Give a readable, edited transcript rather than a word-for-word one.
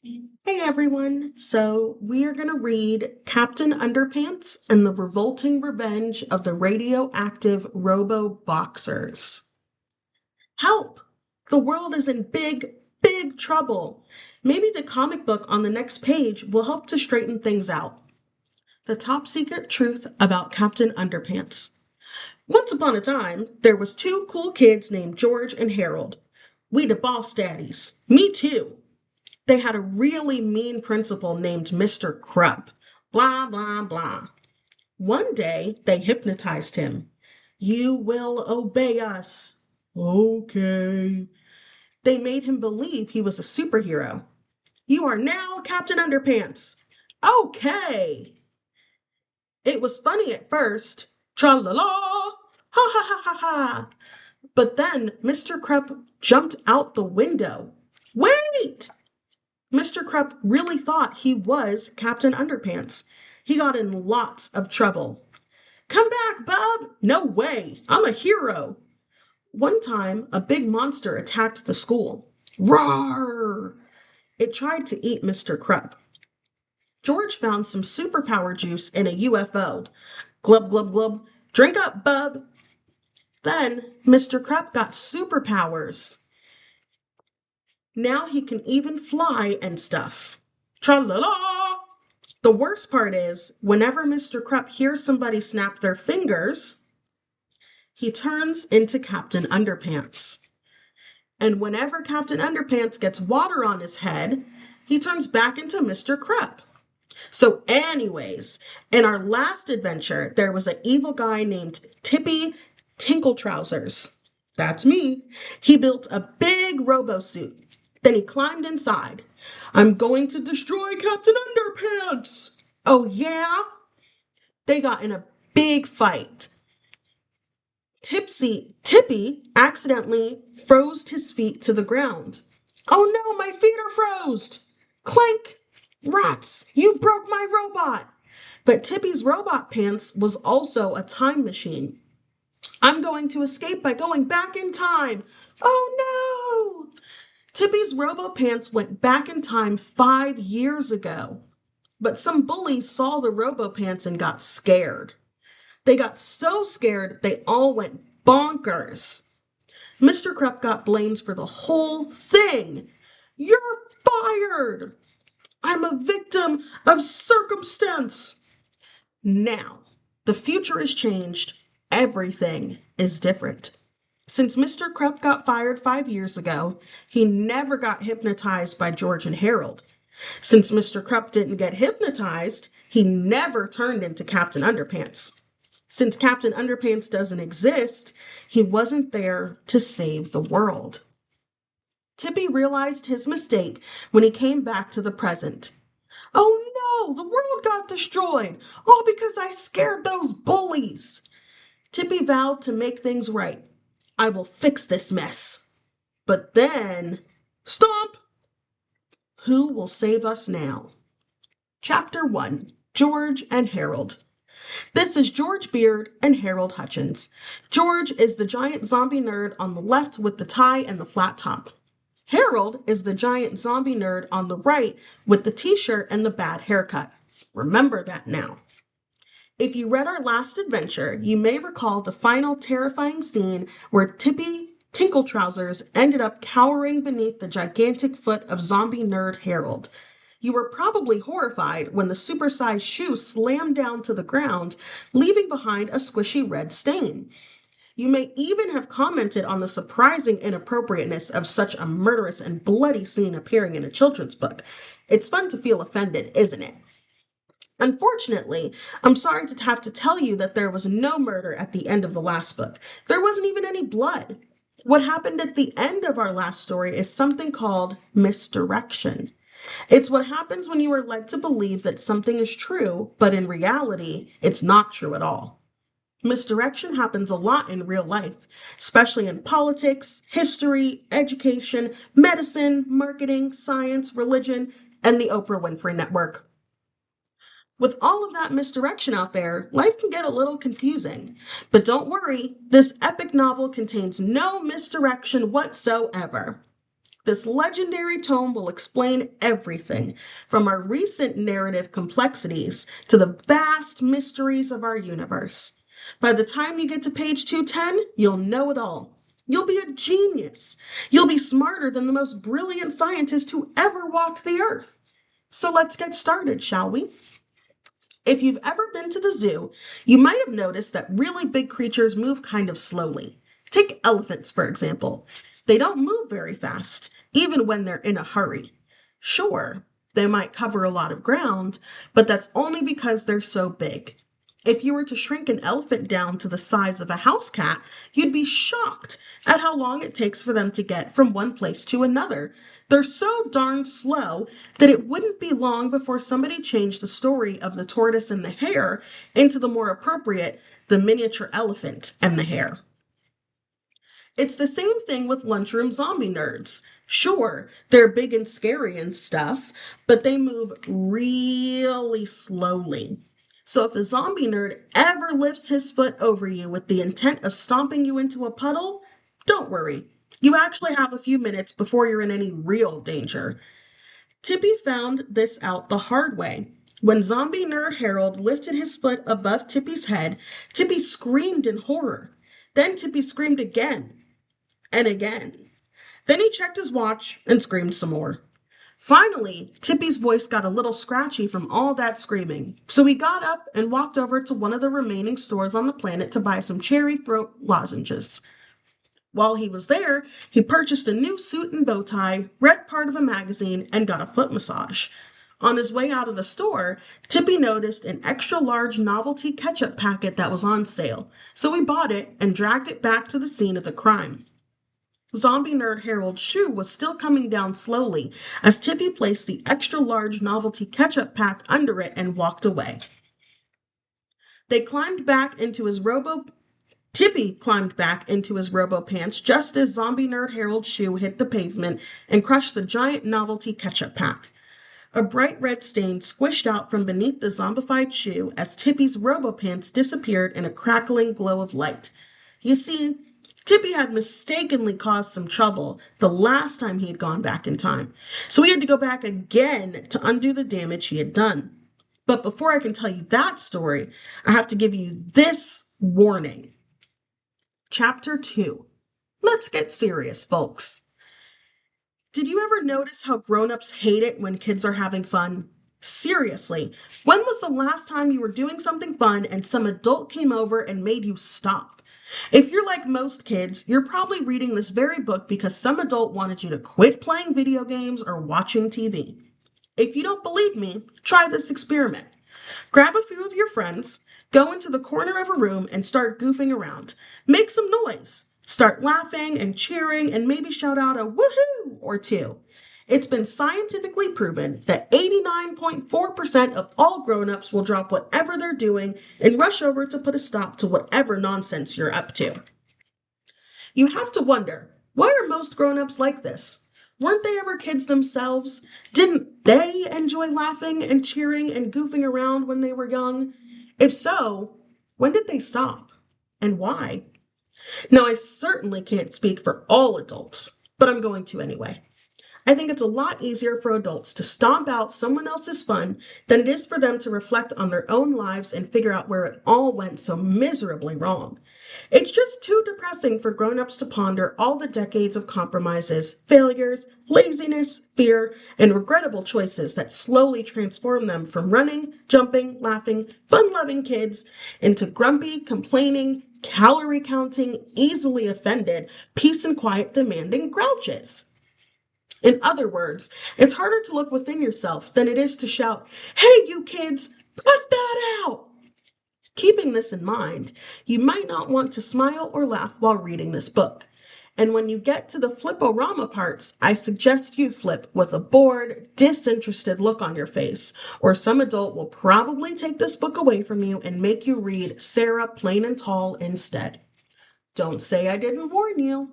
Hey everyone! So we are going to read Captain Underpants and the Revolting Revenge of the Radioactive Robo Boxers. Help! The world is in big, big trouble. Maybe the comic book on the next page will help to straighten things out. The top secret truth about Captain Underpants. Once upon a time, there was two cool kids named George and Harold. We the boss daddies. Me too. They had a really mean principal named Mr. Krupp. Blah, blah, blah. One day, they hypnotized him. You will obey us. Okay. They made him believe he was a superhero. You are now Captain Underpants. Okay. It was funny at first. Tra la la. Ha ha ha ha ha. But then Mr. Krupp jumped out the window. Wait! Mr. Krupp really thought he was Captain Underpants. He got in lots of trouble. Come back, bub! No way! I'm a hero! One time, a big monster attacked the school. Roar! It tried to eat Mr. Krupp. George found some superpower juice in a UFO. Glub, glub, glub. Drink up, bub! Then, Mr. Krupp got superpowers. Now he can even fly and stuff. Tra-la-la! The worst part is, whenever Mr. Krupp hears somebody snap their fingers, he turns into Captain Underpants. And whenever Captain Underpants gets water on his head, he turns back into Mr. Krupp. So anyways, in our last adventure, there was an evil guy named Tippy Tinkletrousers. That's me. He built a big robo suit. Then he climbed inside. I'm going to destroy Captain Underpants. Oh, yeah? They got in a big fight. Tippy accidentally froze his feet to the ground. Oh no, my feet are froze. Clank! Rats, you broke my robot. But Tippy's robot pants was also a time machine. I'm going to escape by going back in time. Oh no! Tippy's robo pants went back in time 5 years ago. But some bullies saw the robo pants and got scared. They got so scared they all went bonkers. Mr. Krupp got blamed for the whole thing. You're fired! I'm a victim of circumstance. Now, the future is changed. Everything is different. Since Mr. Krupp got fired 5 years ago, he never got hypnotized by George and Harold. Since Mr. Krupp didn't get hypnotized, he never turned into Captain Underpants. Since Captain Underpants doesn't exist, he wasn't there to save the world. Tippy realized his mistake when he came back to the present. Oh no, the world got destroyed, all because I scared those bullies. Tippy vowed to make things right. I will fix this mess. But then, stop! Who will save us now? Chapter 1, George and Harold. This is George Beard and Harold Hutchins. George is the giant zombie nerd on the left with the tie and the flat top. Harold is the giant zombie nerd on the right with the t-shirt and the bad haircut. Remember that now. If you read our last adventure, you may recall the final terrifying scene where Tippy Tinkletrousers ended up cowering beneath the gigantic foot of zombie nerd Harold. You were probably horrified when the supersized shoe slammed down to the ground, leaving behind a squishy red stain. You may even have commented on the surprising inappropriateness of such a murderous and bloody scene appearing in a children's book. It's fun to feel offended, isn't it? Unfortunately, I'm sorry to have to tell you that there was no murder at the end of the last book. There wasn't even any blood. What happened at the end of our last story is something called misdirection. It's what happens when you are led to believe that something is true, but in reality, it's not true at all. Misdirection happens a lot in real life, especially in politics, history, education, medicine, marketing, science, religion, and the Oprah Winfrey Network. With all of that misdirection out there, life can get a little confusing. But don't worry, this epic novel contains no misdirection whatsoever. This legendary tome will explain everything from our recent narrative complexities to the vast mysteries of our universe. By the time you get to page 210, you'll know it all. You'll be a genius. You'll be smarter than the most brilliant scientist who ever walked the earth. So let's get started, shall we? If you've ever been to the zoo, you might have noticed that really big creatures move kind of slowly. Take elephants, for example. They don't move very fast, even when they're in a hurry. Sure, they might cover a lot of ground, but that's only because they're so big. If you were to shrink an elephant down to the size of a house cat, you'd be shocked at how long it takes for them to get from one place to another. They're so darn slow that it wouldn't be long before somebody changed the story of the tortoise and the hare into the more appropriate, the miniature elephant and the hare. It's the same thing with lunchroom zombie nerds. Sure, they're big and scary and stuff, but they move really slowly. So if a zombie nerd ever lifts his foot over you with the intent of stomping you into a puddle, don't worry. You actually have a few minutes before you're in any real danger. Tippy found this out the hard way. When zombie nerd Harold lifted his foot above Tippy's head, Tippy screamed in horror. Then Tippy screamed again and again. Then he checked his watch and screamed some more. Finally, Tippy's voice got a little scratchy from all that screaming, so he got up and walked over to one of the remaining stores on the planet to buy some cherry throat lozenges. While he was there, he purchased a new suit and bow tie, read part of a magazine, and got a foot massage. On his way out of the store, Tippy noticed an extra large novelty ketchup packet that was on sale, so he bought it and dragged it back to the scene of the crime. Zombie nerd Harold's shoe was still coming down slowly as Tippy placed the extra large novelty ketchup pack under it and walked away. They climbed back into his Tippy climbed back into his Robo pants just as zombie nerd Harold's shoe hit the pavement and crushed the giant novelty ketchup pack. A bright red stain squished out from beneath the zombified shoe as Tippy's Robo pants disappeared in a crackling glow of light. You see, Tippy had mistakenly caused some trouble the last time he had gone back in time, so he had to go back again to undo the damage he had done. But before I can tell you that story, I have to give you this warning. Chapter 2. Let's get serious, folks. Did you ever notice how grown-ups hate it when kids are having fun? Seriously, when was the last time you were doing something fun and some adult came over and made you stop? If you're like most kids, you're probably reading this very book because some adult wanted you to quit playing video games or watching TV. If you don't believe me, try this experiment. Grab a few of your friends, go into the corner of a room and start goofing around. Make some noise. Start laughing and cheering and maybe shout out a woohoo or two. It's been scientifically proven that 89.4% of all grown-ups will drop whatever they're doing and rush over to put a stop to whatever nonsense you're up to. You have to wonder, why are most grown-ups like this? Weren't they ever kids themselves? Didn't they enjoy laughing and cheering and goofing around when they were young? If so, when did they stop? And why? Now, I certainly can't speak for all adults, but I'm going to anyway. I think it's a lot easier for adults to stomp out someone else's fun than it is for them to reflect on their own lives and figure out where it all went so miserably wrong. It's just too depressing for grown-ups to ponder all the decades of compromises, failures, laziness, fear, and regrettable choices that slowly transform them from running, jumping, laughing, fun-loving kids into grumpy, complaining, calorie-counting, easily offended, peace and quiet demanding grouches. In other words, it's harder to look within yourself than it is to shout, "Hey, you kids, cut that out!" Keeping this in mind, you might not want to smile or laugh while reading this book. And when you get to the flip-o-rama parts, I suggest you flip with a bored, disinterested look on your face, or some adult will probably take this book away from you and make you read Sarah Plain and Tall instead. Don't say I didn't warn you.